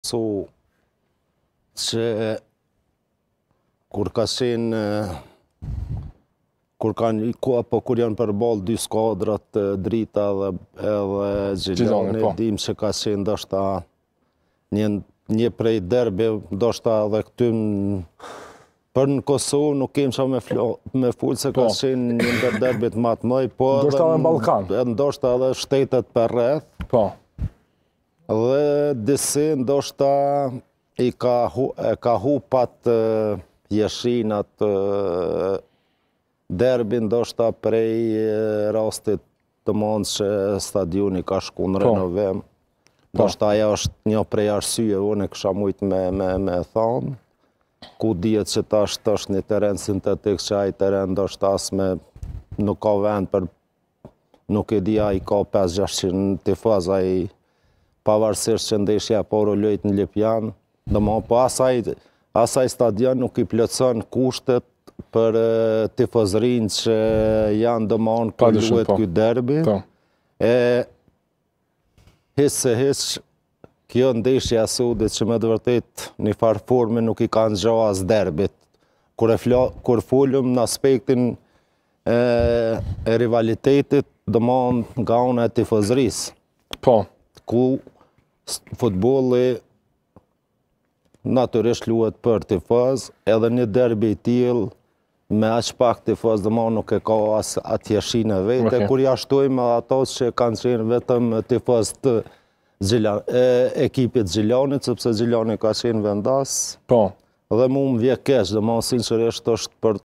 Su që kur ka qenë kur janë përballë dy skuadrat, Drita edhe Gjilani, dim që ka qenë ndoshta një prej derbi, ndoshta edhe këty për në Kosovë nuk kemë qa me full se ka qenë një ndër derbit më të mëdhenj, po ndoshta edhe në Ballkan. Ndoshta edhe shtetet për rreth. Po. Dhe disi ndoshta ka hupat jeshinat derbi ndoshta prej rastit të mund që stadioni ka shku në renovim. Ndoshta aja është një prej arsye unë e kësha mujt me thonë. Ku dihet që tash është një teren sintetik që ai teren ndoshta asme nuk ka vend për nuk e di ai ka 5-600 tifaz ai pavarësisht që ndeshja por u lojt në Lipjan, po asaj stadion nuk i plotson kushtet për tifozërinë që janë domon kur luhet ky derbi. Hiç se hiç kjo ndeshja e sudit që me të vërtet një farë forme nuk i kanë gjo as derbit. Kur folëm në aspektin e rivalitetit, domon nga una e tifozërisë. Po. Ku futbolli natyrisht luhet për tifoz, edhe një derbi i tillë me aq pak tifoz domon nuk e ka as atë jeshinë vete, kur jashtojmë ato që kanë qenë vetëm tifoz të ekipit Gjilanit, sepse Gjilani ka qenë vendas. Po. Dhe mu më vje keq, domon sinqerisht është për